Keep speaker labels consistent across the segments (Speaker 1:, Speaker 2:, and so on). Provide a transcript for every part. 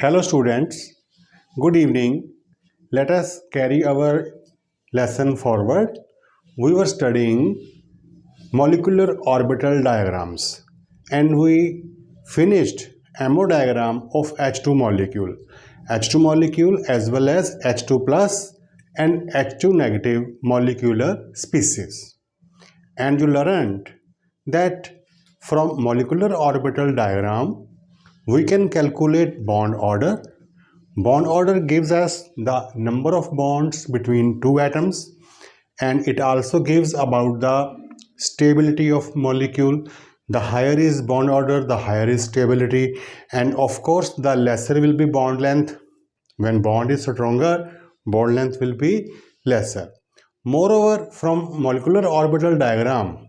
Speaker 1: Hello students, good evening. Let us carry our lesson forward. We were studying molecular orbital diagrams and we finished MO diagram of H2 molecule. H2 molecule as well as H2 plus and H2 negative molecular species. And you learned that from molecular orbital diagram we can calculate bond order. Bond order gives us the number of bonds between two atoms and it also gives about the stability of molecule. The higher is bond order, the higher is stability, and of course the lesser will be bond length. When bond is stronger, bond length will be lesser. Moreover, from molecular orbital diagram,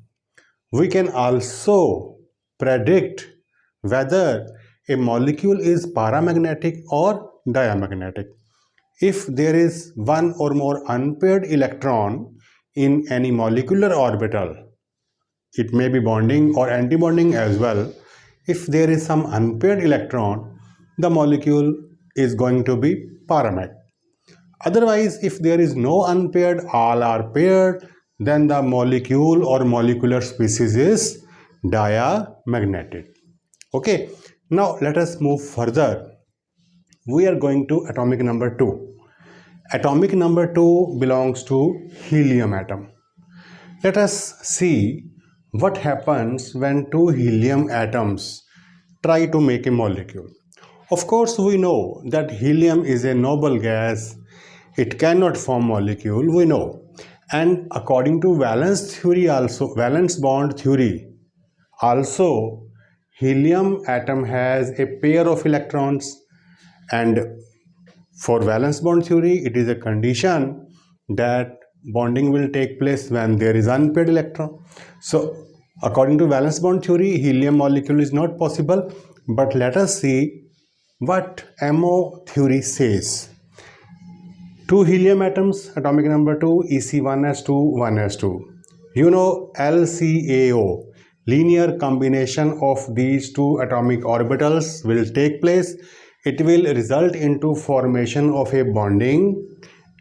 Speaker 1: we can also predict whether a molecule is paramagnetic or diamagnetic. If there is one or more unpaired electron in any molecular orbital, it may be bonding or antibonding as well. If there is some unpaired electron, the molecule is going to be paramagnetic. Otherwise, if there is no unpaired, all are paired, then the molecule or molecular species is diamagnetic. Okay, now let us move further. We are going to atomic number 2. Atomic number 2 belongs to helium atom. Let us see what happens when two helium atoms try to make a molecule. Of course, we know that helium is a noble gas. It cannot form molecule, we know. And according to valence theory also, valence bond theory, also helium atom has a pair of electrons, and for valence bond theory it is a condition that bonding will take place when there is unpaired electron. So according to valence bond theory, helium molecule is not possible, but let us see what MO theory says. Two helium atoms, atomic number 2, EC1s2, 1s2. You know LCAO, linear combination of these two atomic orbitals will take place. It will result into formation of a bonding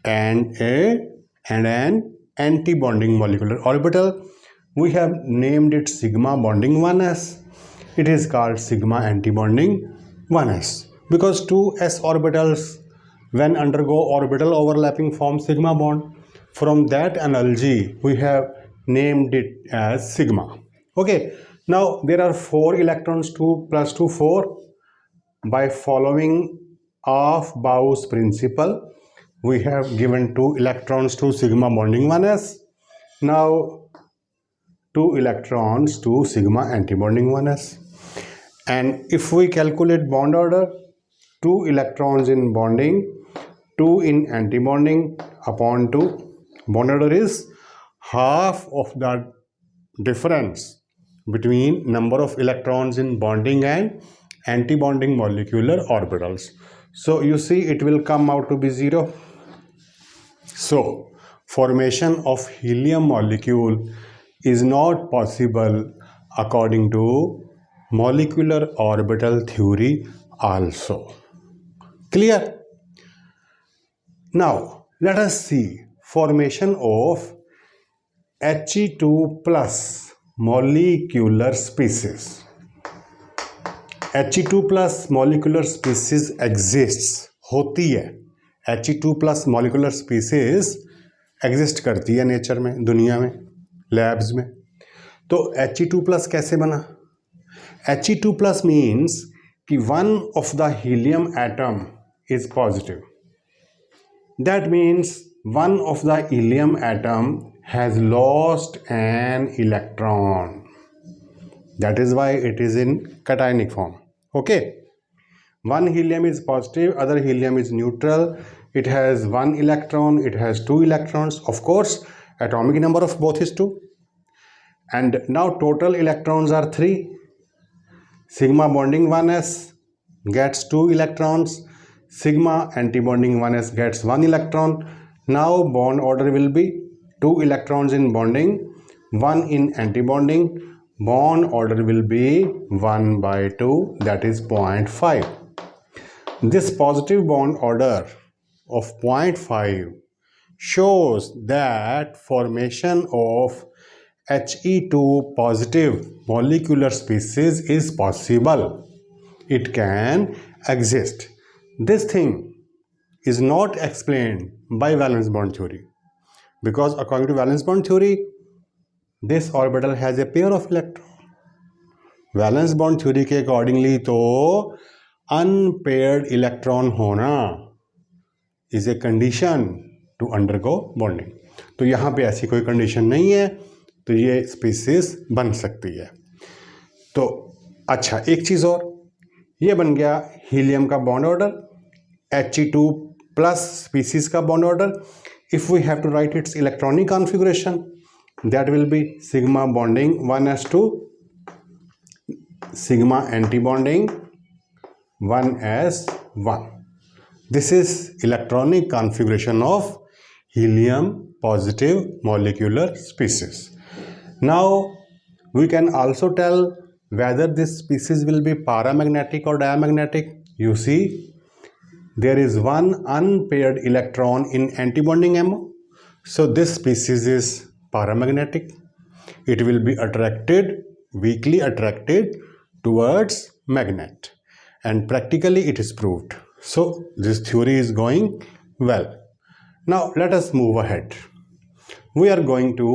Speaker 1: and an anti-bonding molecular orbital. We have named it sigma bonding 1s. It is called sigma anti-bonding 1s because two s orbitals when undergo orbital overlapping form sigma bond. From that analogy we have named it as sigma. Okay, now there are 4 electrons, 2 plus 2 4. By following Aufbau's principle, we have given 2 electrons to sigma bonding 1s. Now 2 electrons to sigma antibonding 1s. And if we calculate bond order, 2 electrons in bonding, 2 in antibonding upon 2. Bond order is half of the difference between number of electrons in bonding and antibonding molecular orbitals. So you see it will come out to be 0. So formation of helium molecule is not possible according to molecular orbital theory also. Clear? Now let us see formation of He2 plus molecular species. He2 plus molecular species exists, होती है. He2 plus molecular species exist करती है nature में, दुनिया में, labs में. तो He2 plus कैसे बना? He2 plus means कि one of the helium atom is positive. That means one of the helium atom has lost an electron. That is why it is in cationic form. Okay. One helium is positive, other helium is neutral. It has 1 electron, it has 2 electrons. Of course, atomic number of both is 2. And now total electrons are 3. Sigma bonding 1s gets 2 electrons. Sigma antibonding 1s gets 1 electron. Now bond order will be 2 electrons in bonding, 1 in antibonding. Bond order will be 1 by 2, that is 0.5. This positive bond order of 0.5 shows that formation of He2 positive molecular species is possible. It can exist. This thing is not explained by valence bond theory, because according to valence bond theory, this orbital has a pair of electrons. Valence bond theory के accordingly तो unpaired electron होना is a condition to undergo bonding. तो यहाँ पे ऐसी कोई condition नहीं है, तो ये स्पीसीज बन सकती है. तो अच्छा, एक चीज़ और, ये बन गया हीलियम का bond order, He2 plus species का bond order. If we have to write its electronic configuration, that will be sigma bonding 1s2, sigma antibonding 1s1. This is electronic configuration of helium positive molecular species. Now we can also tell whether this species will be paramagnetic or diamagnetic. You see, there is one unpaired electron in antibonding MO, so this species is paramagnetic. It will be attracted, weakly attracted towards magnet, and practically it is proved. So this theory is going well. Now let us move ahead. We are going to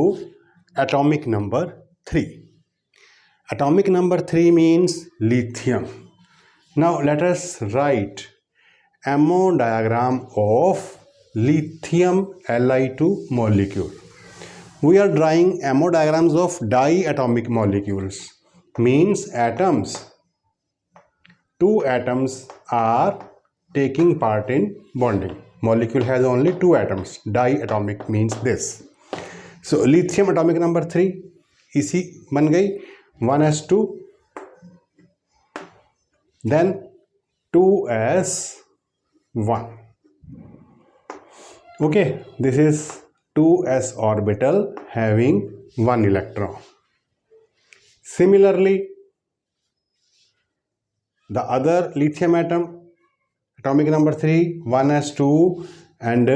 Speaker 1: atomic number 3. Atomic number 3 means lithium. Now let us write MO diagram of lithium Li2 molecule. We are drawing MO diagrams of diatomic molecules. Means atoms, 2 atoms are taking part in bonding. Molecule has only 2 atoms. Diatomic means this. So lithium atomic number 3 इसी बन गई 1s2, then 2s1. Okay, this is 2s orbital having 1 electron. Similarly, the other lithium atom, atomic number 3, 1s2 and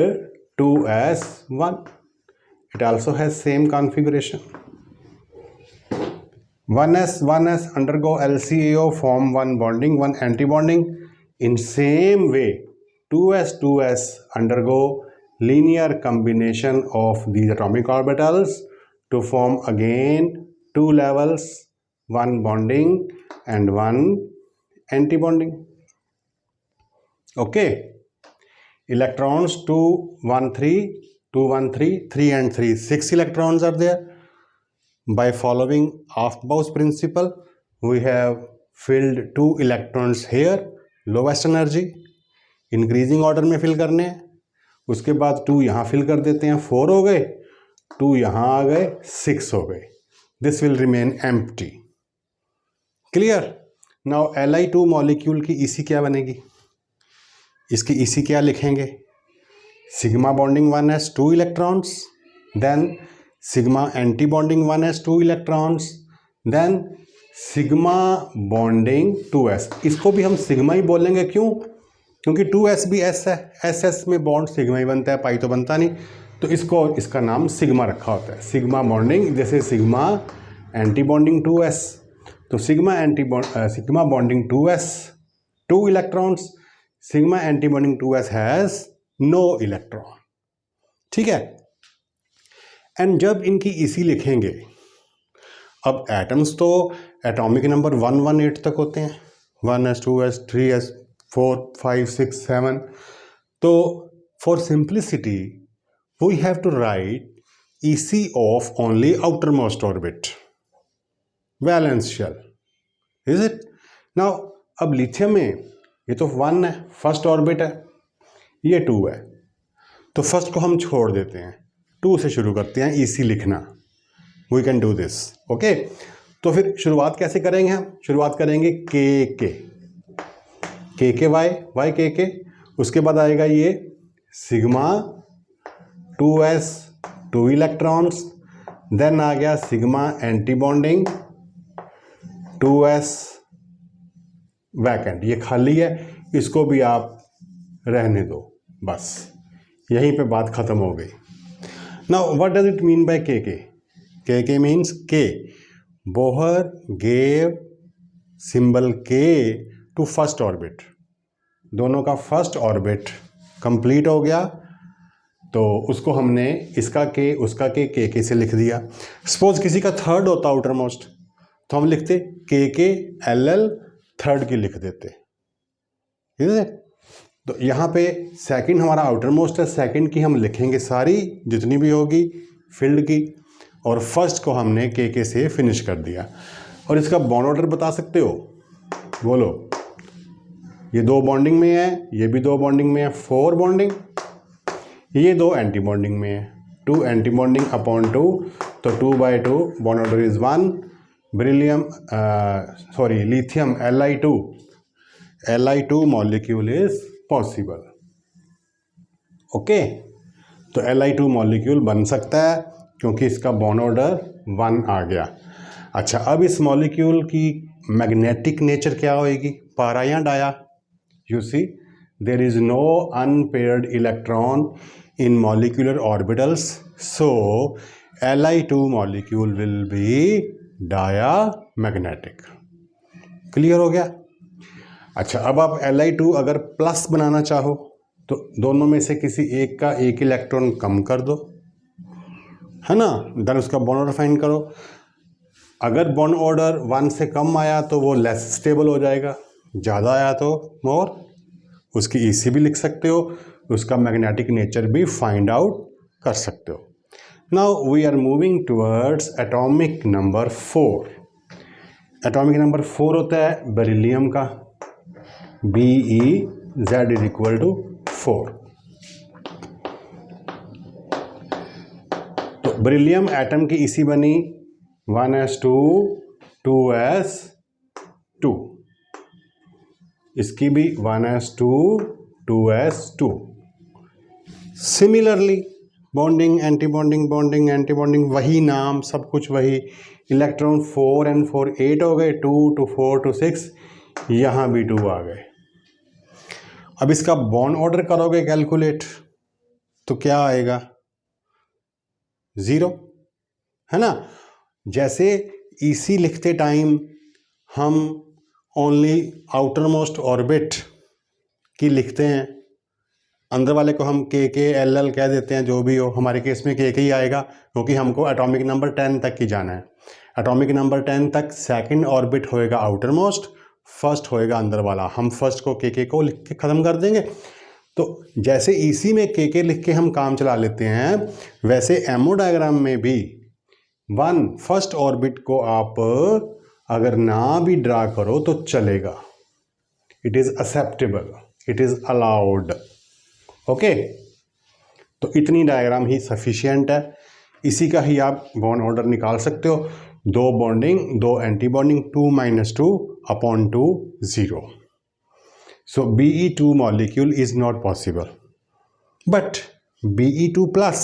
Speaker 1: 2s1. It also has same configuration. 1s undergo LCAO, form 1 bonding, 1 antibonding. In same way, 2s undergo linear combination of these atomic orbitals to form again 2 levels, 1 bonding and 1 antibonding. Okay, electrons 2 1 3 2 1 3 3 and 3, 6 electrons are there. By following Aufbau's principle, we have filled 2 electrons here, lowest energy, increasing order में fill करने हैं. उसके बाद 2 यहाँ fill कर देते हैं, 4 हो गए, 2 यहाँ आ गए, 6 हो गए. This will remain empty. Clear? Now Li2 molecule की EC क्या बनेगी? इसकी EC क्या लिखेंगे? Sigma bonding 1s 2 electrons, then sigma anti-bonding 1s 2 electrons, then sigma bonding 2s. इसको भी हम सिग्मा ही बोलेंगे, क्यों? क्योंकि 2s भी s है, ss में बॉन्ड सिग्मा ही बनता है, पाई तो बनता नहीं, तो इसका नाम सिग्मा रखा होता है. सिग्मा बॉन्डिंग, जैसे सिग्मा एंटी बॉन्डिंग 2s, तो sigma bonding 2s 2 electrons, sigma anti bonding 2s has no electron. ठीक है. एंड जब इनकी EC लिखेंगे, अब एटम्स तो एटॉमिक नंबर 118 तक होते हैं, 1s 2s 3s 4 5 6 7. तो for simplicity we have to write EC of only outermost orbit, valence shell, is it? Now अब लिथियम में ये तो 1 है, फर्स्ट ऑर्बिट है, ये 2 है, तो फर्स्ट को हम छोड़ देते हैं, 2 से शुरू करते हैं EC लिखना. We can do this. Okay, तो फिर शुरुआत कैसे करेंगे? हम शुरुआत करेंगे के वाई के, उसके बाद आएगा ये सिग्मा 2s 2 इलेक्ट्रॉन्स, देन आ गया sigma anti bonding 2s vacant, ये खाली है, इसको भी आप रहने दो, बस यहीं पे बात ख़त्म हो गई। Now what does it mean by के? के मीन्स के बोहर गेव सिंबल के टू फर्स्ट ऑर्बिट। दोनों का फर्स्ट ऑर्बिट कंप्लीट हो गया तो उसको हमने इसका के उसका के से लिख दिया। सपोज किसी का थर्ड होता आउटर मोस्ट तो हम लिखते के एल एल थर्ड की लिख देते, ठीक है। तो यहाँ पे सेकंड हमारा आउटर मोस्ट है, सेकंड की हम लिखेंगे सारी जितनी भी होगी फील्ड की, और फर्स्ट को हमने के से फिनिश कर दिया। और इसका बॉन्ड ऑर्डर बता सकते हो? बोलो। ये 2 बॉन्डिंग में है, ये भी 2 बॉन्डिंग में है, 4 बॉन्डिंग। ये 2 एंटी बॉन्डिंग में है, 2 एंटी बॉन्डिंग अपॉन 2, तो 2/2 bond order is 1। Lithium Li2 molecule is possible. Okay, तो Li2 मॉलिक्यूल बन सकता है क्योंकि इसका बॉन्ड ऑर्डर 1 आ गया। अच्छा, अब इस मॉलिक्यूल की मैग्नेटिक नेचर क्या होएगी, पारा या dia? You see there is no unpaired electron in molecular orbitals, so Li2 molecule will be dia magnetic. Clear हो गया? अच्छा, अब आप Li2 अगर प्लस बनाना चाहो तो दोनों में से किसी एक का एक इलेक्ट्रॉन कम कर दो, है ना, देन उसका बॉन्ड ऑर्डर फाइंड करो। अगर बॉन्ड ऑर्डर 1 से कम आया तो वो लेस स्टेबल हो जाएगा, ज़्यादा आया तो मोर। उसकी ईसी भी लिख सकते हो, उसका मैग्नेटिक नेचर भी फाइंड आउट कर सकते हो। Now we are moving towards atomic number 4। Atomic number 4 होता है बेरिलियम का, BeZ इज इक्वल टू 4। तो बेरिलियम एटम की ईसी बनी 1s2 2s2, इसकी भी 1s2 2s2। Similarly bonding anti bonding, bonding anti bonding, वही नाम सब कुछ वही। इलेक्ट्रॉन 4 and 4 8 हो गए, 2 to 4 to 6, यहाँ भी 2 आ गए। अब इसका बॉन्ड ऑर्डर करोगे कैलकुलेट तो क्या आएगा, 0, है ना। जैसे ईसी लिखते टाइम हम ओनली आउटर मोस्ट ऑर्बिट की लिखते हैं, अंदर वाले को हम के एल एल कह देते हैं, जो भी हो, हमारे केस में के ही आएगा क्योंकि हमको एटॉमिक नंबर 10 तक ही जाना है। एटॉमिक नंबर 10 तक सेकंड ऑर्बिट होएगा आउटर मोस्ट, फर्स्ट होएगा अंदर वाला। हम फर्स्ट को के को लिख के ख़त्म कर देंगे। तो जैसे ईसी में के लिख के हम काम चला लेते हैं, वैसे एमओ डायग्राम में भी 1 फर्स्ट ऑर्बिट को आप अगर ना भी ड्रा करो तो चलेगा, it is acceptable, it is allowed. Okay, तो इतनी डायग्राम ही सफिशिएंट है, इसी का ही आप बॉन्ड ऑर्डर निकाल सकते हो। 2 bonding, 2 anti bonding, 2 - 2 upon 2 0। So Be2 molecule is not possible, but Be2 plus,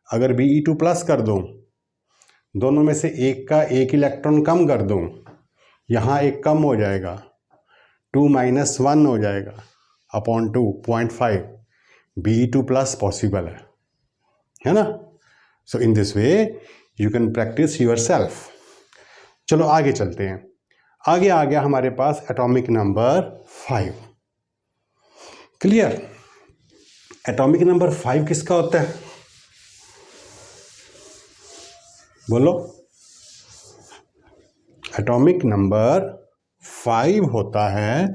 Speaker 1: अगर Be2 प्लस कर दूं, दोनों में से एक का एक इलेक्ट्रॉन कम कर दूं, यहाँ एक कम हो जाएगा, 2 - 1 हो जाएगा अपॉन 2 0.5। Be2 प्लस पॉसिबल है ना। So in this way you can practise yourself. चलो आगे चलते हैं। आगे आ गया हमारे पास atomic number 5। Clear? Atomic number 5 किसका होता है, बोलो। एटॉमिक नंबर 5 होता है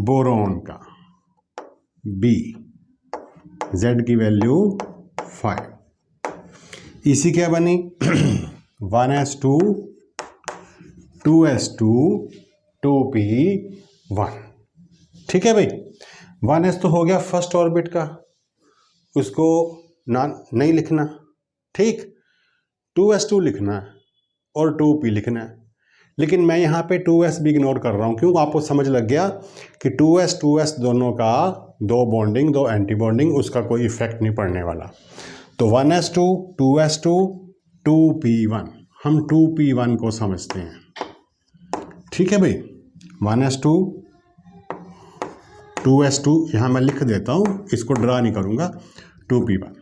Speaker 1: बोरोन का, B, Z की वैल्यू 5। इसी क्या बनी 1s2 2s2 2p1। ठीक है भाई, 1s तो हो गया फर्स्ट ऑर्बिट का, उसको ना नहीं लिखना, ठीक। 2s2 लिखना है और 2p लिखना है, लेकिन मैं यहाँ पे 2s भी इग्नोर कर रहा हूँ। क्यों? आपको समझ लग गया कि 2s दोनों का 2 बॉन्डिंग 2 एंटी बॉन्डिंग, उसका कोई इफेक्ट नहीं पड़ने वाला। तो 1s2 2s2 2p1, हम 2p1 को समझते हैं। ठीक है भाई, 1s2 2s2, यहाँ मैं लिख देता हूँ, इसको ड्रा नहीं करूँगा, 2p1।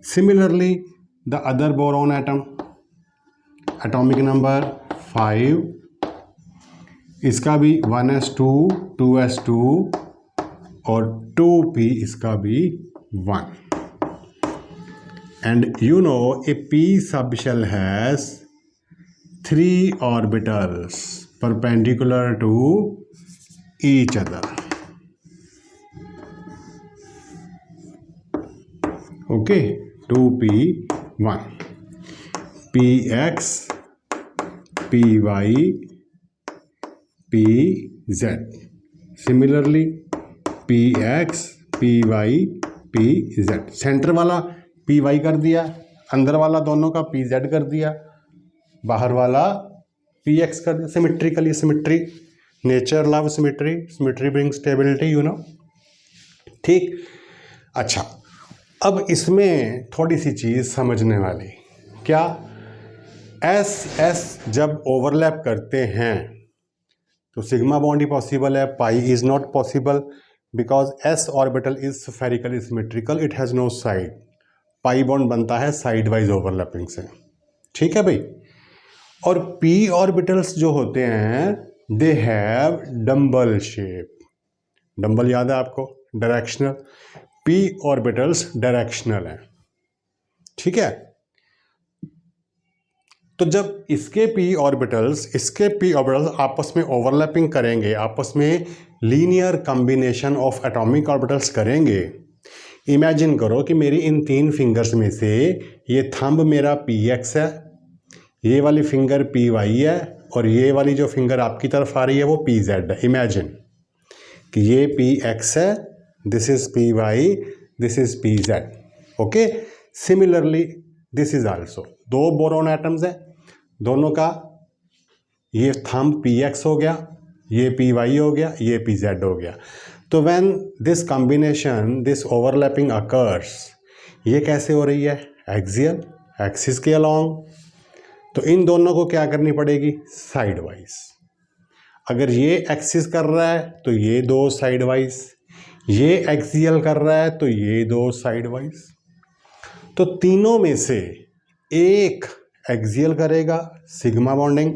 Speaker 1: Similarly the other boron atom, atomic number 5, इसका भी 1s2 2s2 और 2p, इसका भी 1। And you know a p subshell has 3 orbitals perpendicular to each other. Okay, 2p1, px, py, pz. Similarly px, py, pz. Centre वाला P Y कर दिया, अंदर वाला दोनों का पी जेड कर दिया, बाहर वाला पी एक्स कर दिया। Symmetrically, symmetry, nature love symmetry, symmetry bring stability, you know. ठीक, अच्छा, अब इसमें थोड़ी सी चीज़ समझने वाली, क्या, एस एस जब ओवरलैप करते हैं तो सिग्मा बॉन्ड ही पॉसिबल है, pi is not possible because s orbital is spherically symmetrical, it has no side. Pi bond बनता है साइड वाइज ओवरलैपिंग से, ठीक है भाई। और पी ऑर्बिटल्स जो होते हैं they have dumbbell shape. Dumbbell याद है आपको, डायरेक्शनल। पी ऑर्बिटल्स डायरेक्शनल हैं, ठीक है। तो जब इसके पी ऑर्बिटल्स आपस में ओवरलैपिंग करेंगे, आपस में linear combination of atomic orbitals करेंगे। इमेजिन करो कि मेरी इन 3 फिंगर्स में से ये थंब मेरा पी एक्स है, ये वाली फिंगर पी वाई है, और ये वाली जो फिंगर आपकी तरफ आ रही है वो पी जेड है। इमेजिन कि ये पी एक्स है, this is p y, this is p z. Okay, similarly this is also 2 boron atoms हैं, दोनों का ये थंब पी एक्स हो गया, ये पी वाई हो गया, ये पी जेड हो गया। तो when this combination, this overlapping occurs, ये कैसे हो रही है, एक्सियल, एक्सिस के अलॉन्ग। तो इन दोनों को क्या करनी पड़ेगी, साइड वाइज। अगर ये एक्सिस कर रहा है तो ये 2 साइड वाइज, ये एक्सियल कर रहा है तो ये 2 साइड वाइज। तो तीनों में से एक एक्सियल करेगा सिग्मा बॉन्डिंग,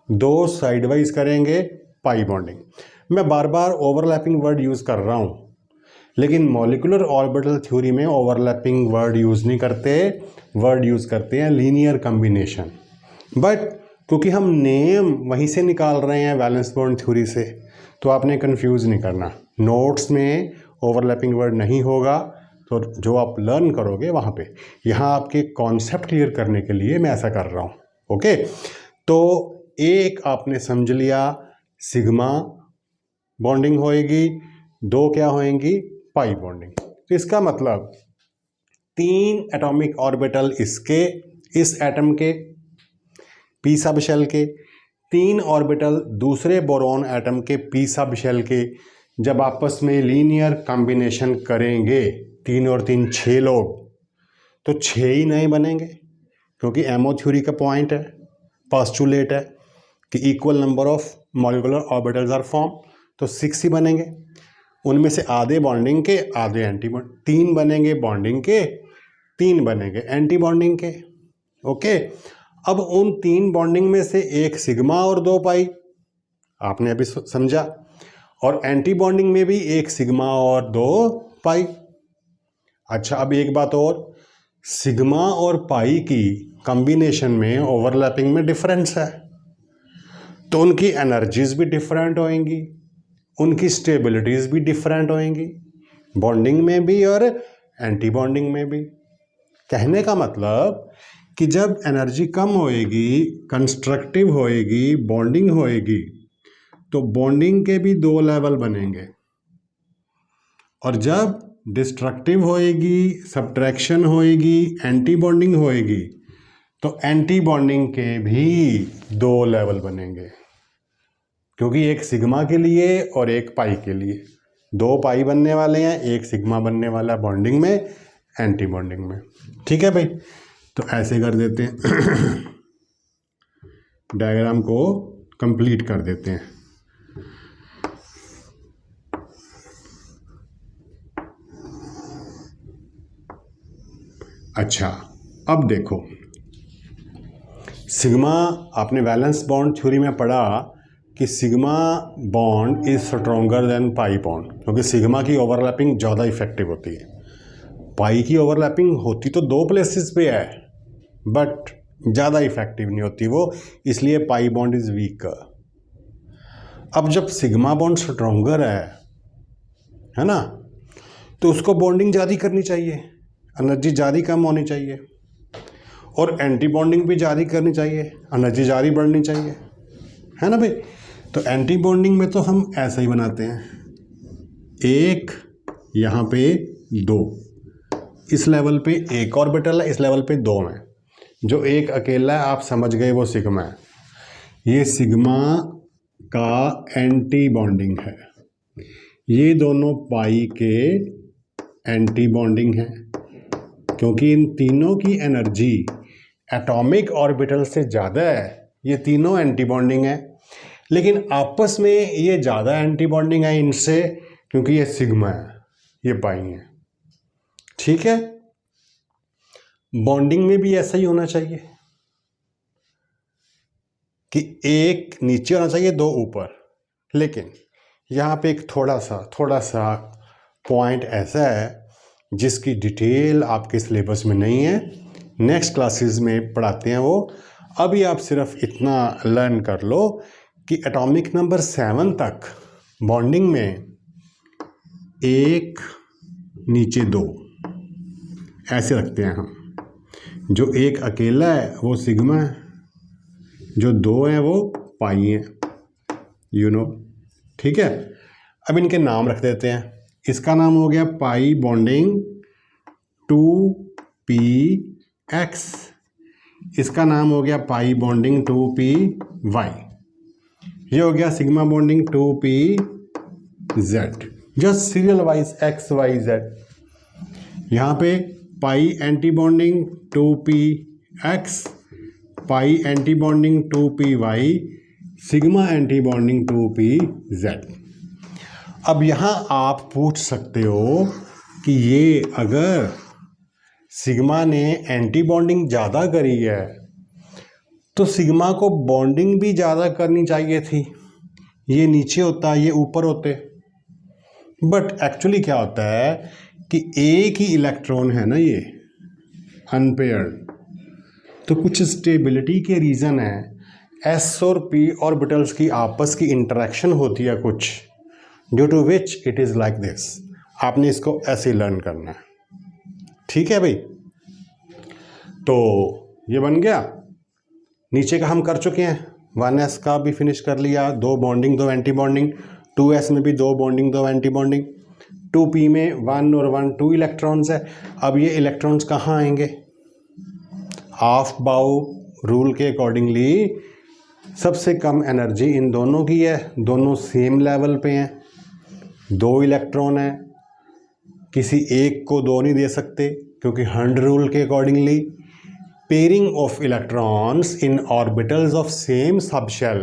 Speaker 1: 2 साइड वाइज करेंगे पाई बॉन्डिंग। मैं बार बार ओवरलैपिंग वर्ड यूज़ कर रहा हूँ, लेकिन मॉलिक्यूलर ऑर्बिटल थ्योरी में ओवरलैपिंग वर्ड यूज़ नहीं करते, वर्ड यूज़ करते हैं लीनियर कॉम्बिनेशन। बट क्योंकि हम नेम वहीं से निकाल रहे हैं वैलेंस बॉन्ड थ्योरी से, तो आपने कंफ्यूज नहीं करना। नोट्स में ओवरलैपिंग वर्ड नहीं होगा, तो जो आप लर्न करोगे वहाँ पे, यहाँ आपके कॉन्सेप्ट क्लियर करने के लिए मैं ऐसा कर रहा हूँ। ओके, तो एक आपने समझ लिया, सिग्मा बॉन्डिंग होएगी, 2 क्या होएंगी, पाई बॉन्डिंग। तो इसका मतलब 3 एटॉमिक ऑर्बिटल इसके, इस एटम के पी सब शेल के, 3 ऑर्बिटल दूसरे बोरॉन एटम के पी सब शेल के, जब आपस में लीनियर कॉम्बिनेशन करेंगे 3 और 3 6 लोग, तो 6 ही नहीं बनेंगे, क्योंकि एमओ थ्योरी का पॉइंट है, पोस्टुलेट है कि equal number of molecular orbitals are form, तो 6 ही बनेंगे। उनमें से आधे बॉन्डिंग के, आधे एंटी बॉन्ड, 3 बनेंगे बॉन्डिंग के, 3 बनेंगे एंटी बॉन्डिंग के। ओके, अब उन 3 बॉन्डिंग में से एक सिग्मा और 2 पाई, आपने अभी समझा, और एंटी बॉन्डिंग में भी एक सिग्मा और 2 पाई। अच्छा, अब एक बात और, सिग्मा और पाई की कॉम्बिनेशन में ओवरलैपिंग में डिफरेंस है, तो उनकी एनर्जीज भी डिफरेंट होंगी, उनकी स्टेबिलिटीज़ भी डिफरेंट होंगी, बॉन्डिंग में भी और एंटी बॉन्डिंग में भी। कहने का मतलब कि जब एनर्जी कम होएगी, कंस्ट्रक्टिव होएगी, बॉन्डिंग होएगी, तो बॉन्डिंग के भी 2 लेवल बनेंगे, और जब डिस्ट्रक्टिव होएगी, सब्ट्रैक्शन होएगी, एंटी बॉन्डिंग होएगी, तो एंटी बॉन्डिंग के भी 2 लेवल बनेंगे, क्योंकि एक सिग्मा के लिए और एक पाई के लिए 2 पाई बनने वाले हैं, एक सिग्मा बनने वाला बॉन्डिंग में, एंटी बॉन्डिंग में। ठीक है भाई, तो ऐसे कर देते हैं डायग्राम को कंप्लीट कर देते हैं। अच्छा, अब देखो, सिग्मा, आपने वैलेंस बॉन्ड थ्योरी में पढ़ा कि sigma bond is stronger than pi bond, क्योंकि सिग्मा की ओवरलैपिंग ज़्यादा इफेक्टिव होती है। पाई की ओवरलैपिंग होती तो 2 प्लेसेस पे है, बट ज़्यादा इफेक्टिव नहीं होती वो, इसलिए पाई बॉन्ड इज वीक। अब जब सिग्मा बॉन्ड स्ट्रोंगर है ना, तो उसको बॉन्डिंग ज़्यादा करनी चाहिए, एनर्जी ज़्यादा कम होनी चाहिए, और एंटी बॉन्डिंग भी ज़्यादा करनी चाहिए, एनर्जी ज़्यादा बढ़नी चाहिए, है ना भाई। तो एंटी बॉन्डिंग में तो हम ऐसा ही बनाते हैं, एक यहाँ पे 2, इस लेवल पे एक ऑर्बिटल है, इस लेवल पे 2 में, जो एक अकेला है आप समझ गए वो सिग्मा है। ये सिग्मा का एंटी बॉन्डिंग है, ये दोनों पाई के एंटी बॉन्डिंग है, क्योंकि इन तीनों की एनर्जी एटॉमिक ऑर्बिटल से ज़्यादा है, ये तीनों एंटी बॉन्डिंग है, लेकिन आपस में ये ज़्यादा एंटी बॉन्डिंग है इनसे, क्योंकि ये सिग्मा है, ये पाई है। ठीक है, बॉन्डिंग में भी ऐसा ही होना चाहिए कि एक नीचे होना चाहिए, 2 ऊपर, लेकिन यहाँ पे एक थोड़ा सा पॉइंट ऐसा है जिसकी डिटेल आपके सिलेबस में नहीं है, नेक्स्ट क्लासेस में पढ़ाते हैं वो। अभी आप सिर्फ इतना लर्न कर लो कि एटॉमिक नंबर 7 तक बॉन्डिंग में 1 नीचे 2 ऐसे रखते हैं हम, जो एक अकेला है वो सिग्मा है, जो 2 हैं वो पाई हैं, यू नो। ठीक है, अब इनके नाम रख देते हैं। इसका नाम हो गया पाई बॉन्डिंग 2px, इसका नाम हो गया पाई बॉन्डिंग 2py, ये हो गया sigma bonding 2pz, just serial wise x y z। यहाँ पे pi anti bonding 2px, pi anti bonding 2py, sigma anti bonding 2pz। अब यहाँ आप पूछ सकते हो कि ये अगर सिग्मा ने एंटी बॉन्डिंग ज़्यादा करी है तो सिग्मा को बॉन्डिंग भी ज़्यादा करनी चाहिए थी, ये नीचे होता, ये ऊपर होते। बट एक्चुअली क्या होता है कि एक ही इलेक्ट्रॉन है ना, ये अनपेयर्ड, तो कुछ स्टेबिलिटी के रीज़न है, एस और पी ऑर्बिटल्स की आपस की इंटरेक्शन होती है कुछ, due to which it is like this. आपने इसको ऐसे लर्न करना है, ठीक है भाई। तो ये बन गया, नीचे का हम कर चुके हैं, 1s का भी फिनिश कर लिया, 2 बॉन्डिंग 2 एंटी बॉन्डिंग, 2s में भी 2 बॉन्डिंग 2 एंटी बॉन्डिंग, 2p में 1 और 1 2 इलेक्ट्रॉन्स है। अब ये इलेक्ट्रॉन्स कहाँ आएंगे, हाफ बाउ रूल के अकॉर्डिंगली सबसे कम एनर्जी इन दोनों की है, दोनों सेम लेवल पे हैं, 2 इलेक्ट्रॉन है, किसी एक को 2 नहीं दे सकते, क्योंकि हंड रूल के accordingly pairing of electrons in orbitals of same subshell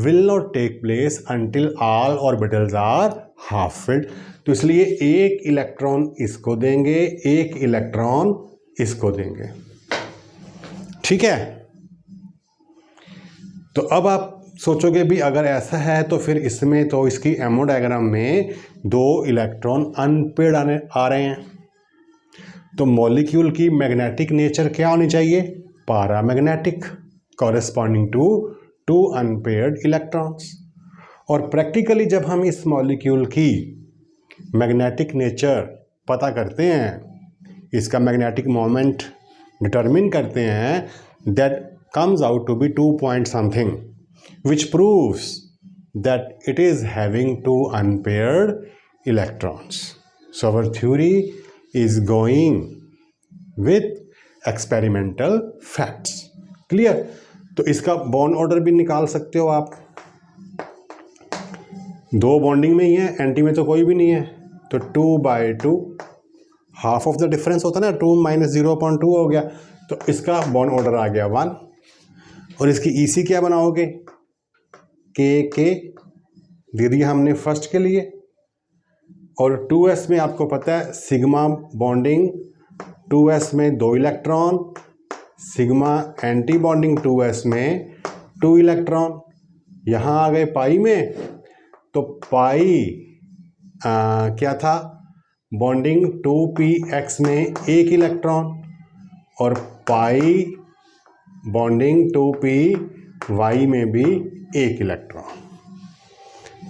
Speaker 1: will not take place until all orbitals are half filled। तो इसलिए एक इलेक्ट्रॉन इसको देंगे, एक इलेक्ट्रॉन इसको देंगे, ठीक है। तो अब आप सोचोगे भी अगर ऐसा है तो फिर इसमें तो इसकी एमओ डायग्राम में 2 इलेक्ट्रॉन अनपेयर्ड आ रहे हैं, तो मॉलिक्यूल की मैग्नेटिक नेचर क्या होनी चाहिए, paramagnetic, corresponding to 2 unpaired electrons. और प्रैक्टिकली जब हम इस मॉलिक्यूल की मैग्नेटिक नेचर पता करते हैं, इसका मैग्नेटिक मोमेंट डिटरमिन करते हैं, that comes out to be 2 point something, which proves that it is having 2 unpaired electrons. So our theory is going with experimental facts. Clear? तो इसका बॉन्ड ऑर्डर भी निकाल सकते हो आप, 2 बॉन्डिंग में ही है, एंटी में तो कोई भी नहीं है, तो 2/2, हाफ ऑफ द डिफरेंस होता है ना, 2 - 0.2 हो गया, तो इसका बॉन्ड ऑर्डर आ गया 1। और इसकी ईसी क्या बनाओगे, के दे दिया हमने फर्स्ट के लिए, और 2s में आपको पता है सिग्मा बॉन्डिंग 2s में 2 electron, sigma anti bonding 2s में 2 इलेक्ट्रॉन। यहाँ आ गए पाई में, तो पाई क्या था, बॉन्डिंग 2px में 1 इलेक्ट्रॉन, और पाई बॉन्डिंग 2py में भी 1 इलेक्ट्रॉन।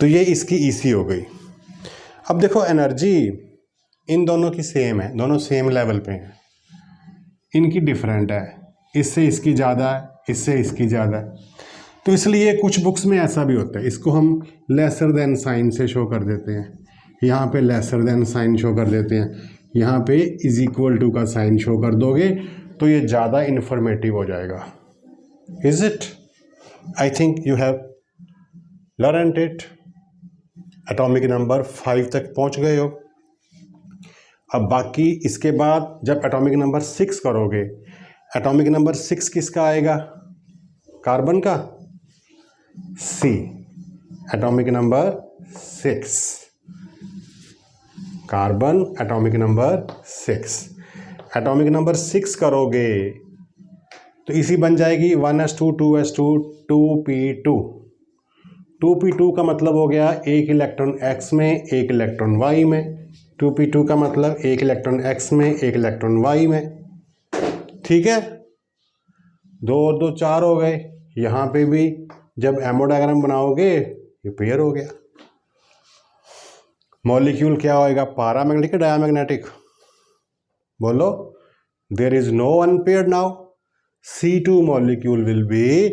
Speaker 1: तो ये इसकी ईसी हो गई। अब देखो एनर्जी इन दोनों की सेम है, दोनों सेम लेवल पे हैं, इनकी डिफरेंट है, इससे इसकी ज़्यादा है, इससे इसकी ज़्यादा है। तो इसलिए कुछ बुक्स में ऐसा भी होता है, इसको हम लेसर देन साइन से शो कर देते हैं, यहाँ पे लेसर देन साइन शो कर देते हैं, यहाँ पे इज इक्वल टू का साइन शो कर दोगे तो ये ज़्यादा इन्फॉर्मेटिव हो जाएगा। Is it? I think you have learned it. Atomic number 5 तक पहुँच गए हो। अब बाकी इसके बाद जब एटॉमिक नंबर 6 करोगे, एटॉमिक नंबर 6 किसका आएगा? कार्बन का। C, atomic number 6, carbon atomic number 6। Atomic number 6 करोगे तो इसी बन जाएगी 1s2 2s2 2p2। 2p2 का मतलब हो गया 1 इलेक्ट्रॉन x में 1 इलेक्ट्रॉन y में। 2p2 का मतलब 1 इलेक्ट्रॉन x में 1 इलेक्ट्रॉन y में। ठीक है, 2 और 2 4 हो गए। यहाँ पे भी जब एमो डायग्राम बनाओगे ये पेयर हो गया। मॉलिक्यूल क्या होएगा, पैरामैग्नेटिक डायमैग्नेटिक? बोलो, there is no unpaired now. C2 molecule will be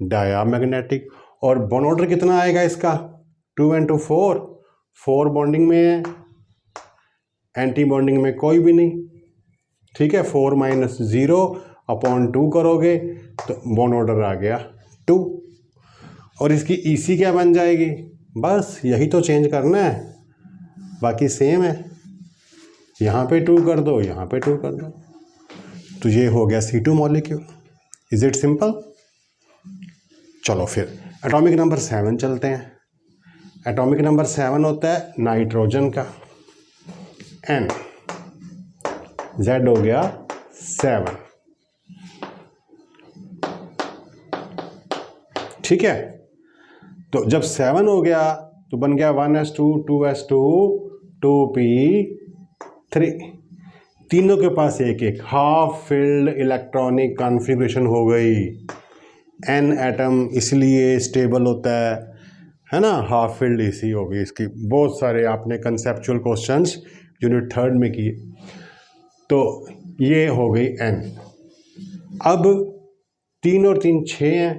Speaker 1: diamagnetic. और बॉन्ड ऑर्डर कितना आएगा इसका? 2 and 2 4। 4 बॉन्डिंग में है, एंटी बॉन्डिंग में कोई भी नहीं। ठीक है, 4 - 0/2 करोगे तो बॉन्ड ऑर्डर आ गया 2। और इसकी ईसी क्या बन जाएगी? बस यही तो चेंज करना है, बाकी सेम है। यहाँ पे 2 कर दो, यहाँ पे 2 कर दो, तो ये हो गया C2 molecule. Is it simple? चलो फिर एटॉमिक नंबर 7 चलते हैं। एटॉमिक नंबर 7 होता है नाइट्रोजन का। N, Z हो गया 7। ठीक है, तो जब 7 हो गया तो बन गया 1s2 2s2 2p3। तीनों के पास एक एक हाफ फिल्ड इलेक्ट्रॉनिक कॉन्फ़िगरेशन हो गई। N एटम इसलिए स्टेबल होता है ना, हाफ फिल्ड इसी हो गई इसकी। बहुत सारे आपने कंसेप्चुअल क्वेश्चंस यूनिट 3 में किए। तो ये हो गई N। अब 3 और 3 6 हैं,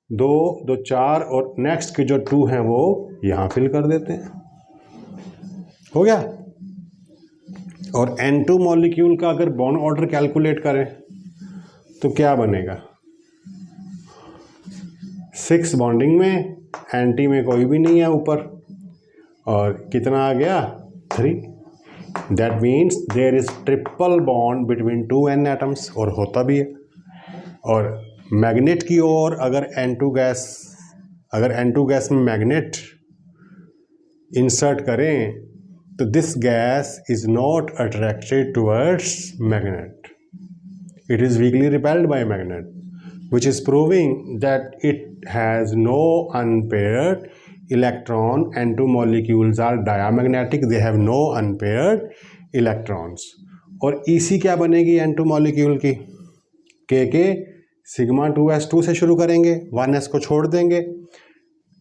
Speaker 1: 2 2 4 और नेक्स्ट के जो 2 हैं वो यहाँ फिल कर देते हैं। हो गया। और N2 मॉलिक्यूल का अगर बॉन्ड ऑर्डर कैलकुलेट करें तो क्या बनेगा? 6 बॉन्डिंग में, एंटी में कोई भी नहीं है ऊपर, और कितना आ गया? 3। That means there is triple bond between 2 N atoms, और होता भी है। और मैग्नेट की ओर अगर N2 गैस में मैग्नेट इंसर्ट करें तो this gas is not attracted towards magnet, it is weekly repelled by magnet, which is proving that it has no unpaired electron. N2 molecules are diamagnetic, they have no unpaired electrons. और EC क्या बनेगी N2 molecule की? के sigma 2s2 से शुरू करेंगे, 1s को छोड़ देंगे,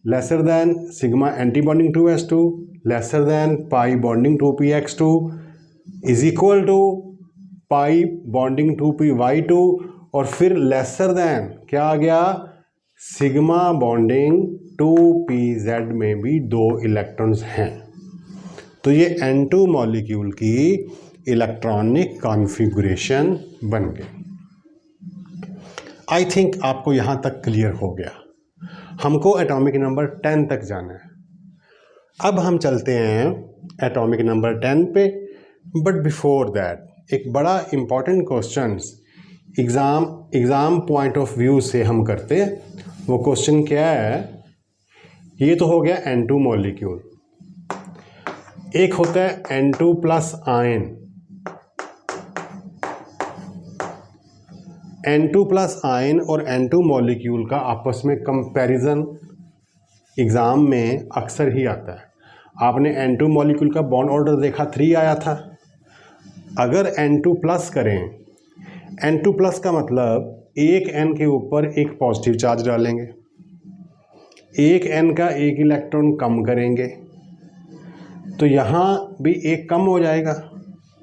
Speaker 1: lesser than sigma anti bonding 2s2 lesser than pi bonding 2px2 is equal to pi bonding 2py2, और फिर लेसर देन क्या आ गया? सिग्मा बॉन्डिंग 2pz में भी 2 इलेक्ट्रॉन्स हैं। तो ये N2 मॉलिक्यूल की इलेक्ट्रॉनिक कॉन्फ़िगरेशन बन गई। आई थिंक आपको यहाँ तक क्लियर हो गया। हमको एटॉमिक नंबर 10 तक जाना है। अब हम चलते हैं एटॉमिक नंबर 10 पे, बट बिफोर दैट एक बड़ा important question exam point of view से हम करते हैं। वो क्वेश्चन क्या है? ये तो हो गया N2 मॉलिक्यूल, एक होता है N2 plus ion, N2 plus ion और N2 मॉलिक्यूल का आपस में कंपैरिजन एग्ज़ाम में अक्सर ही आता है। आपने N2 मॉलिक्यूल का बॉन्ड ऑर्डर देखा, 3 आया था। अगर N2 प्लस करें, N2 प्लस का मतलब एक N के ऊपर एक पॉजिटिव चार्ज डालेंगे, एक N का एक इलेक्ट्रॉन कम करेंगे, तो यहाँ भी एक कम हो जाएगा।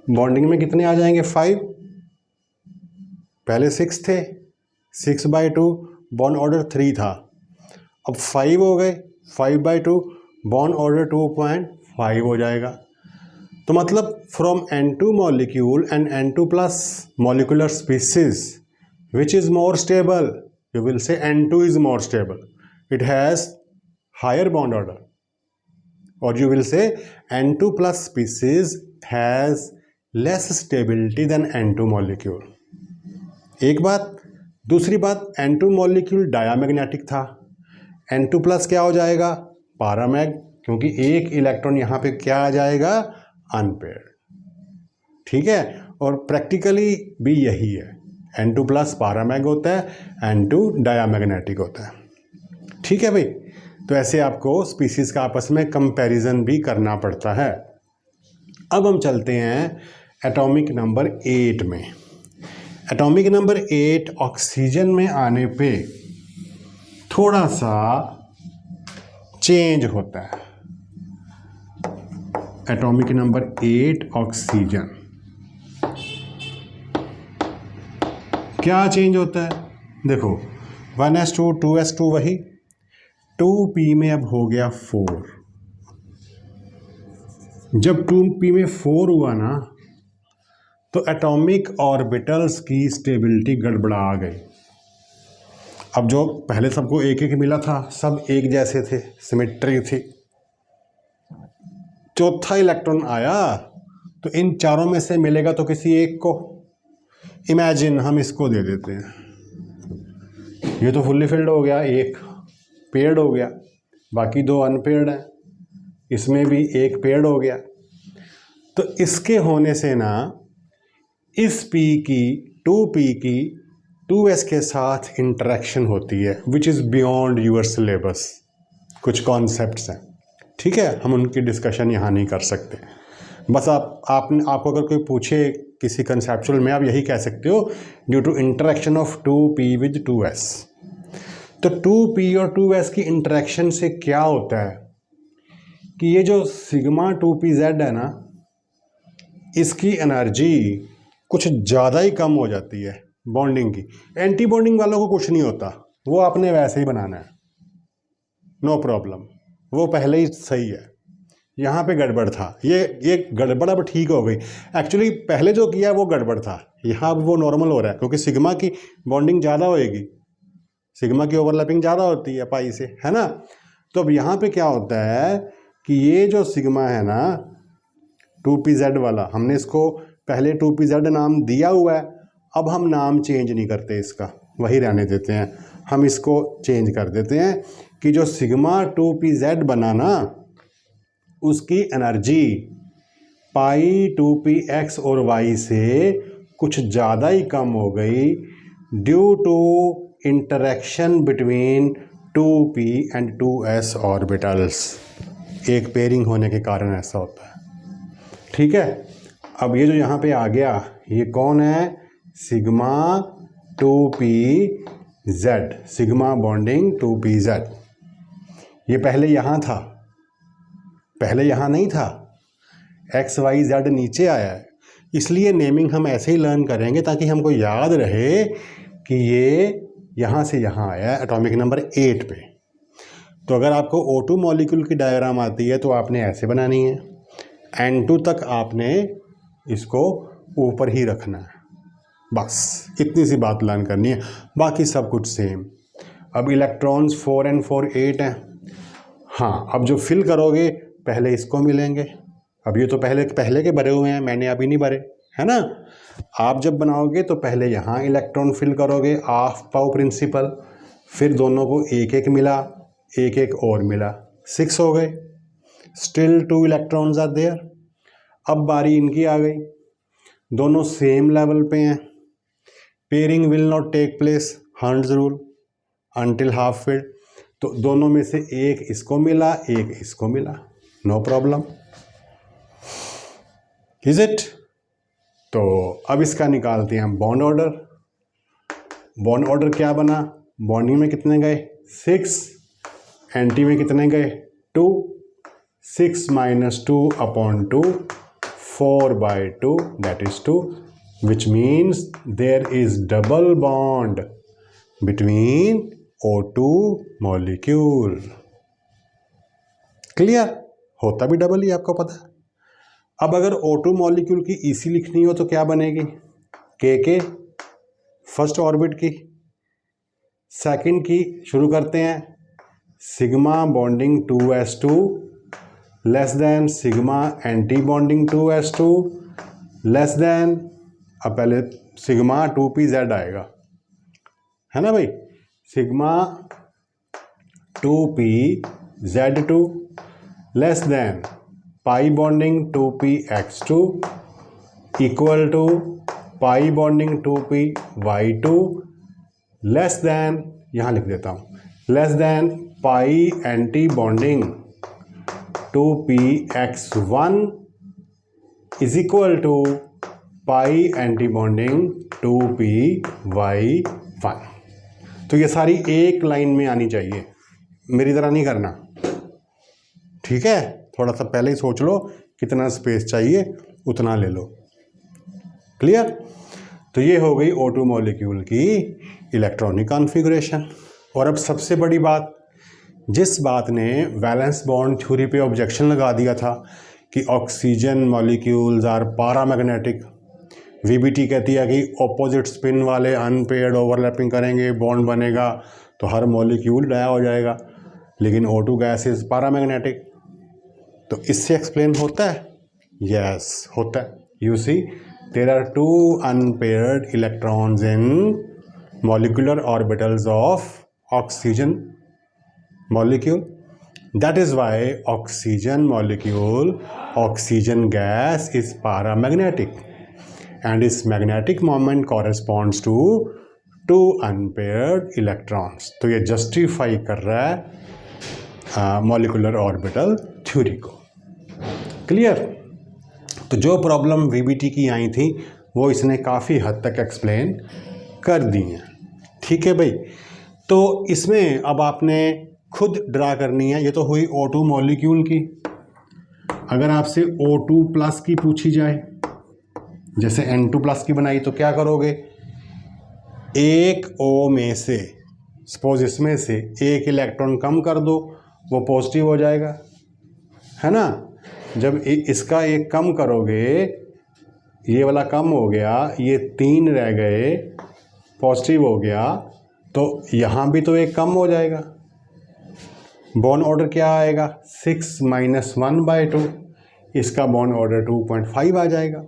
Speaker 1: बॉन्डिंग में कितने आ जाएंगे? 5। पहले 6 थे, 6/2 बॉन्ड ऑर्डर 3 था, अब 5 हो गए, 5/2 बॉन्ड ऑर्डर 2.5 हो जाएगा। तो मतलब from N2 molecule and N2 plus molecular species which is more stable, you will say N2 is more stable, it has higher bond order, और you will say N2 plus species has less stability than N2 molecule। एक बात। दूसरी बात, N2 molecule diamagnetic था, N2 plus क्या हो जाएगा? पैरामैग, क्योंकि एक इलेक्ट्रॉन यहाँ पे क्या आ जाएगा? अनपेयर्ड। ठीक है, और प्रैक्टिकली भी यही है, N2 प्लस पैरामैग होता है, N2 डायामैग्नेटिक होता है। ठीक है भाई, तो ऐसे आपको स्पीसीज का आपस में कंपैरिजन भी करना पड़ता है। अब हम चलते हैं एटॉमिक नंबर 8 में। एटॉमिक नंबर 8 ऑक्सीजन में आने पे थोड़ा सा चेंज होता है। एटॉमिक नंबर 8 ऑक्सीजन, क्या चेंज होता है? देखो 1s2 2s2 वही, 2p में अब हो गया 4। जब 2p में 4 हुआ ना, तो एटॉमिक ऑर्बिटल्स की स्टेबिलिटी गड़बड़ा गई। अब जो पहले सबको एक एक मिला था, सब एक जैसे थे, सिमेट्री थी। चौथा इलेक्ट्रॉन आया तो इन चारों में से मिलेगा तो किसी एक को। इमेजिन हम इसको दे देते हैं, ये तो फुल्ली फिल्ड हो गया, एक पेयर्ड हो गया, बाकी 2 अनपेयर्ड हैं, इसमें भी एक पेयर्ड हो गया। तो इसके होने से ना इस P की 2P की 2s के साथ इंटरेक्शन होती है, which is beyond your syllabus. कुछ कॉन्सेप्ट्स हैं, ठीक है, हम उनकी डिस्कशन यहाँ नहीं कर सकते। बस आपको अगर कोई पूछे किसी कंसेप्चुअल में, आप यही कह सकते हो, due to interaction of 2p with 2s। तो 2p और 2s की इंटरेक्शन से क्या होता है कि ये जो सिग्मा 2pz है ना, इसकी एनर्जी कुछ ज़्यादा ही कम हो जाती है बॉन्डिंग की। एंटी बॉन्डिंग वालों को कुछ नहीं होता, वो आपने वैसे ही बनाना है, नो प्रॉब्लम, वो पहले ही सही है। यहाँ पे गड़बड़ था, ये गड़बड़ अब ठीक हो गई। एक्चुअली पहले जो किया वो गड़बड़ था, यहाँ अब वो नॉर्मल हो रहा है, क्योंकि सिग्मा की बॉन्डिंग ज़्यादा होएगी, सिग्मा की ओवरलैपिंग ज़्यादा होती है पाई से, है ना। तो अब यहाँ पे क्या होता है कि ये जो सिग्मा है ना 2pz वाला, हमने इसको पहले 2pz नाम दिया हुआ है, अब हम नाम चेंज नहीं करते इसका, वही रहने देते हैं। हम इसको चेंज कर देते हैं कि जो सिग्मा 2pz बना ना, उसकी एनर्जी पाई 2px और y से कुछ ज़्यादा ही कम हो गई, due to interaction between 2p and 2s orbitals. एक पेयरिंग होने के कारण ऐसा होता है, ठीक है। अब ये जो यहाँ पे आ गया, ये कौन है? Sigma 2pz, sigma bonding 2pz। ये पहले यहाँ था, पहले यहाँ नहीं था, x y z नीचे आया है, इसलिए नेमिंग हम ऐसे ही लर्न करेंगे ताकि हमको याद रहे कि ये यहाँ से यहाँ आया है एटॉमिक नंबर 8 पे। तो अगर आपको O2 मॉलिक्यूल की डायग्राम आती है तो आपने ऐसे बनानी है, N2 तक आपने इसको ऊपर ही रखना है, बस इतनी सी बात लर्न करनी है, बाकी सब कुछ सेम। अब इलेक्ट्रॉन्स 4 and 4 8 हैं। हाँ, अब जो फिल करोगे पहले इसको मिलेंगे, अब ये तो पहले के भरे हुए हैं, मैंने अभी नहीं भरे, है ना। आप जब बनाओगे तो पहले यहाँ इलेक्ट्रॉन फिल करोगे, ऑफ पाउ प्रिंसिपल, फिर दोनों को एक एक मिला, एक एक और मिला, 6 हो गए, स्टिल 2 इलेक्ट्रॉन्स आर देयर। अब बारी इनकी आ गई, दोनों सेम लेवल पे हैं, pairing will not take place, hertz rule, until half filled. तो दोनों में से एक इसको मिला, एक इसको मिला, नो प्रॉब्लम, इज इट। तो अब इसका निकालते हैं हम बॉन्ड ऑर्डर। बॉन्ड ऑर्डर क्या बना, बॉन्डिंग में कितने गए 6, एंटी में कितने गए 2, 6 - 2 upon 2, 4/2 that is 2, which means there is double bond between O2 molecule. Clear, होता भी डबल ही आपको पता है। अब अगर O2 मॉलिक्यूल की EC लिखनी हो तो क्या बनेगी, के फर्स्ट ऑर्बिट की, सेकंड की शुरू करते हैं, sigma bonding 2s2 less than sigma anti bonding 2s2 less than, अब पहले सिग्मा 2pz आएगा, है ना भाई, sigma 2pz2 less than pi bonding 2px2 equal to pi bonding 2py2 less than, यहाँ लिख देता हूँ, less than pi anti bonding 2px1 is equal to pi anti bonding 2py1। तो ये सारी एक लाइन में आनी चाहिए, मेरी तरह नहीं करना, ठीक है। थोड़ा सा पहले ही सोच लो कितना स्पेस चाहिए उतना ले लो, क्लियर। तो ये हो गई O2 मॉलिक्यूल की इलेक्ट्रॉनिक कॉन्फ़िगरेशन। और अब सबसे बड़ी बात, जिस बात ने वैलेंस बॉन्ड थ्योरी पे ऑब्जेक्शन लगा दिया था कि oxygen molecules are paramagnetic, VBT कहती है कि ऑपोजिट स्पिन वाले अनपेयर्ड ओवरलैपिंग करेंगे, बॉन्ड बनेगा तो हर मॉलिक्यूल डाया हो जाएगा, लेकिन O2 गैस इज पैरामैग्नेटिक। तो इससे एक्सप्लेन होता है, यस होता है। You see there are 2 unpaired electrons in molecular orbitals of oxygen molecule. That is why oxygen molecule, oxygen gas is paramagnetic and its magnetic moment corresponds to 2 unpaired electrons. तो ये justify कर रहा है molecular orbital theory को, clear। तो जो problem VBT की आई थी वो इसने काफ़ी हद तक एक्सप्लेन कर दी हैं, ठीक है भाई। तो इसमें अब आपने खुद ड्रा करनी है, ये तो हुई O2 मॉलिक्यूल की। अगर आपसे O2 प्लस की पूछी जाए, जैसे N2 प्लस की बनाई, तो क्या करोगे, एक O में से सपोज इसमें से एक इलेक्ट्रॉन कम कर दो, वो पॉजिटिव हो जाएगा, है ना। जब इसका एक कम करोगे, ये वाला कम हो गया, ये 3 रह गए, पॉजिटिव हो गया, तो यहाँ भी तो एक कम हो जाएगा। बॉन्ड ऑर्डर क्या आएगा, 6 - 1/2, इसका बॉन्ड ऑर्डर 2.5 आ जाएगा।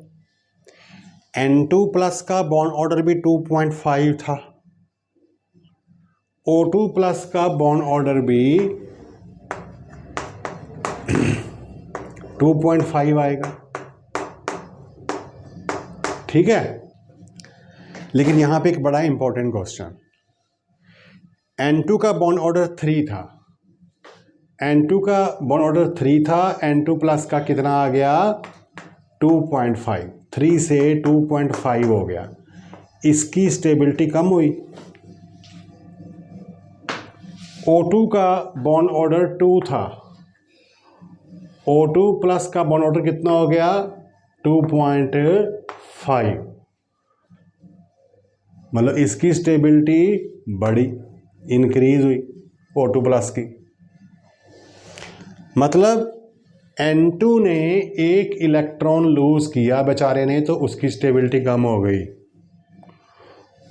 Speaker 1: N2 प्लस का बॉन्ड ऑर्डर भी 2.5 था, O2 प्लस का बॉन्ड ऑर्डर भी 2.5 आएगा, ठीक है। लेकिन यहां पे एक बड़ा इंपॉर्टेंट क्वेश्चन, N2 का बॉन्ड ऑर्डर 3 था, N2 का बॉन्ड ऑर्डर 3 था, N2 प्लस का कितना आ गया 2.5, 3 से 2.5 हो गया, इसकी स्टेबिलिटी कम हुई। O2 का बॉन्ड ऑर्डर 2 था, O2 प्लस का बॉन्ड ऑर्डर कितना हो गया 2.5, मतलब इसकी स्टेबिलिटी बढ़ी, इंक्रीज हुई O2 प्लस की। मतलब N2 ने एक इलेक्ट्रॉन लूज किया बेचारे ने, तो उसकी स्टेबिलिटी कम हो गई।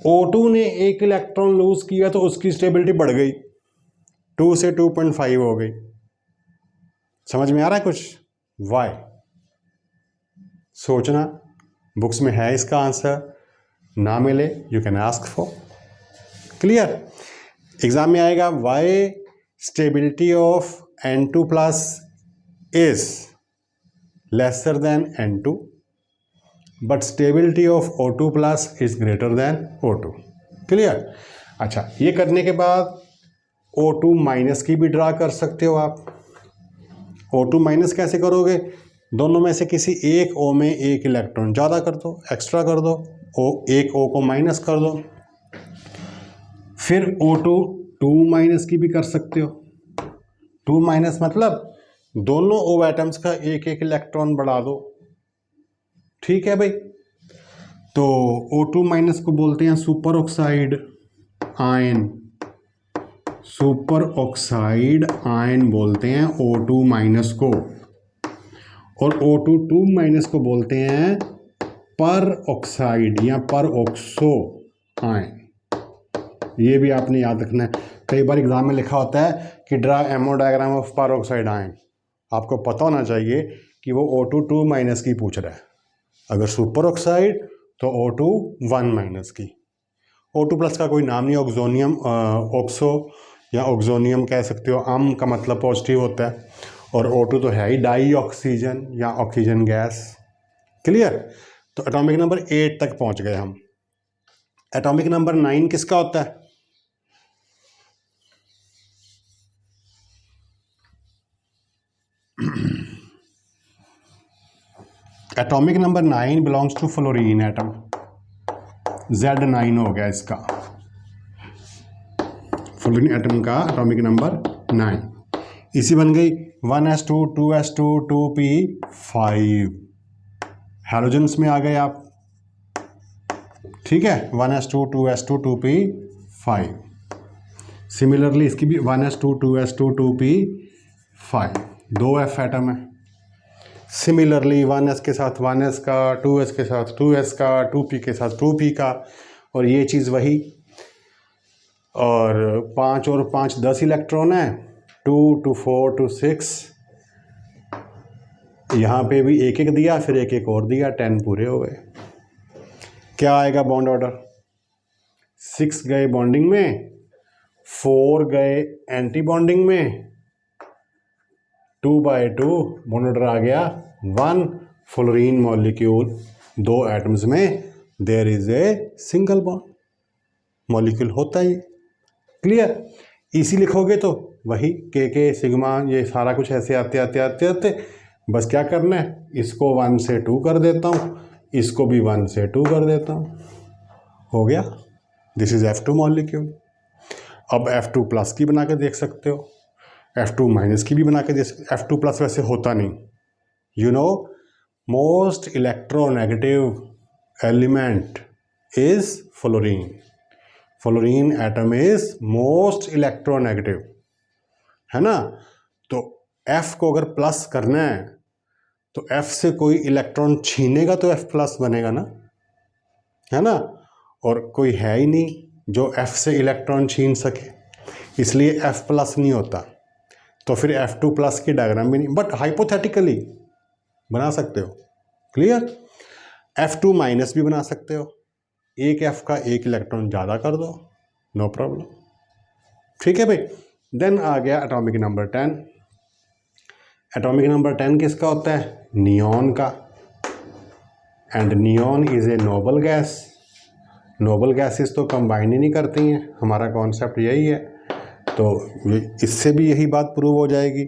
Speaker 1: O2 ने एक इलेक्ट्रॉन लूज किया तो उसकी स्टेबिलिटी बढ़ गई, 2 से 2.5 हो गई। समझ में आ रहा है कुछ, वाई? सोचना, बुक्स में है इसका आंसर, ना मिले you can ask for, clear. Exam में आएगा why stability of N2 plus is lesser than N2, but stability of O2 plus is greater than O2। Clear. अच्छा, ये करने के बाद O2 माइनस की भी ड्रा कर सकते हो आप। O2 माइनस कैसे करोगे? दोनों में से किसी एक O में एक इलेक्ट्रॉन ज़्यादा कर दो, एक्स्ट्रा कर दो, एक O को माइनस कर दो। फिर O2 2 माइनस की भी कर सकते हो। 2 माइनस मतलब दोनों O एटम्स का एक एक इलेक्ट्रॉन बढ़ा दो। ठीक है भाई। तो O2 माइनस को बोलते हैं super oxide ion. Super oxide ion बोलते हैं O2 माइनस को, और O2 2 माइनस को बोलते हैं पर ऑक्साइड या पर ऑक्सो आयन। ये भी आपने याद रखना है। कई बार एग्जाम में लिखा होता है कि ड्रा एमो डायग्राम ऑफ पर ऑक्साइड आयन। आपको पता होना चाहिए कि वो O2 2 माइनस की पूछ रहा है। अगर सुपर ऑक्साइड तो O2 1 माइनस की। O2 प्लस का कोई नाम नहीं, ऑक्सोनियम, ऑक्सो या ऑक्सोनियम कह सकते हो। आम का मतलब पॉजिटिव होता है, और O2 तो है ही डाई ऑक्सीजन या ऑक्सीजन गैस। क्लियर। तो एटॉमिक नंबर 8 तक पहुंच गए हम। एटॉमिक नंबर 9 किसका होता है? Atomic number 9 belongs to fluorine atom. Z9 हो गया इसका, फ्लोरीन एटम का एटॉमिक नंबर 9। इसी बन गई 1s2 2s2 2p5। हैलोजेंस में आ गए आप। ठीक है, 1s2 2s2 2p5। सिमिलरली इसकी भी 1s2 2s2 2p5। 2 F atom है। सिमिलरली 1s के साथ 1s का, 2s के साथ 2s का, 2p के साथ 2p का, और ये चीज़ वही। और 5 और 5 10 इलेक्ट्रॉन है। 2 to 4 to 6। यहाँ पे भी एक एक दिया, फिर एक एक और दिया, 10 पूरे हो गए। क्या आएगा बॉन्ड ऑर्डर? 6 गए बॉन्डिंग में, 4 गए एंटी बॉन्डिंग में, 2/2 बॉन्ड ऑर्डर आ गया 1। फ्लोरीन मॉलिक्यूल 2 एटम्स में there is a single bond molecule होता ही। क्लियर। इसी लिखोगे तो वही के सिग्मा, ये सारा कुछ ऐसे आते आते आते आते बस क्या करना है, इसको 1 से 2 कर देता हूँ, इसको भी 1 से 2 कर देता हूँ, हो गया। This is F2 molecule. अब F2 प्लस की बना के देख सकते हो, F2 माइनस की भी बना के देख सकते हो। F2 प्लस वैसे होता नहीं। You know, most electronegative element is fluorine. Fluorine atom is most electronegative, है ना। तो F को अगर प्लस करना है तो F से कोई इलेक्ट्रॉन छीनेगा तो F प्लस बनेगा ना, है ना। और कोई है ही नहीं जो F से इलेक्ट्रॉन छीन सके, इसलिए F प्लस नहीं होता। तो फिर F2 प्लस की डायग्राम भी नहीं, बट हाइपोथेटिकली बना सकते हो। क्लियर। F2 माइनस भी बना सकते हो, एक F का एक इलेक्ट्रॉन ज़्यादा कर दो, नो प्रॉब्लम। ठीक है भाई। देन आ गया एटॉमिक नंबर 10। एटॉमिक नंबर 10 किसका होता है? नियॉन का। And neon is a noble gas. Noble gases तो कंबाइन ही नहीं करती हैं, हमारा कॉन्सेप्ट यही है। तो इससे भी यही बात प्रूव हो जाएगी।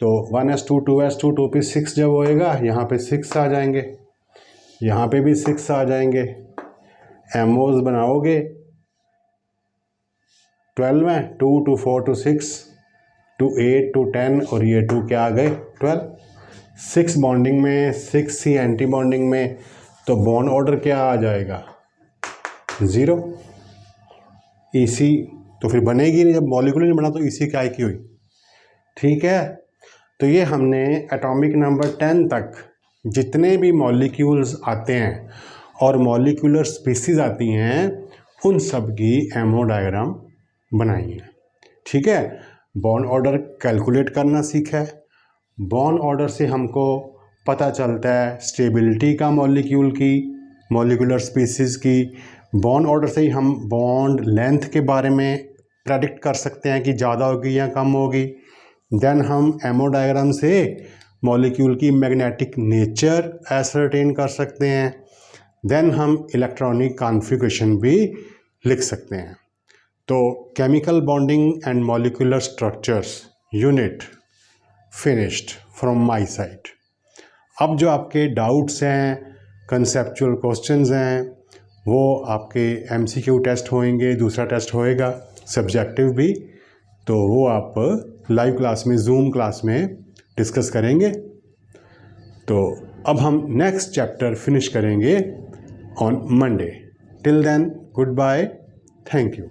Speaker 1: तो 1s2 2s2 2p6 जब होएगा, यहाँ पे 6 आ जाएंगे, यहाँ पे भी 6 आ जाएंगे। एमओज बनाओगे 12 में, 2 to 4 to 6 to 8 to 10, और ये 2 क्या आ गए 12। 6 बॉन्डिंग में, 6 ही एंटी बॉन्डिंग में, तो बॉन्ड ऑर्डर क्या आ जाएगा 0। ईसी तो फिर बनेगी नहीं, जब मॉलिक्यूल नहीं बना तो ईसी क्या की हुई। ठीक है। तो ये हमने एटॉमिक नंबर 10 तक जितने भी मॉलिक्यूल्स आते हैं और मॉलिक्यूलर स्पीसीज आती हैं, उन सब की एमओ डायग्राम बनाई है। ठीक है। बॉन्ड ऑर्डर कैलकुलेट करना सीखा है। बॉन्ड ऑर्डर से हमको पता चलता है स्टेबिलिटी का मॉलिक्यूल की, मॉलिक्यूलर स्पीसीज की। बॉन्ड ऑर्डर से ही हम बॉन्ड लेंथ के बारे में प्रेडिक्ट कर सकते हैं कि ज़्यादा होगी या कम होगी। देन हम एमओ डायग्राम से मॉलिक्यूल की मैग्नेटिक नेचर एसरटेन कर सकते हैं। देन हम इलेक्ट्रॉनिक कॉन्फ़िगरेशन भी लिख सकते हैं। तो chemical bonding and molecular structures unit finished from my side. अब जो आपके डाउट्स हैं, कंसेप्चुअल क्वेश्चंस हैं, वो आपके एमसीक्यू टेस्ट होंगे, दूसरा टेस्ट होएगा सब्जेक्टिव भी, तो वो आप लाइव क्लास में, जूम क्लास में डिस्कस करेंगे। तो अब हम नेक्स्ट चैप्टर फिनिश करेंगे on Monday. Till then goodbye, thank you.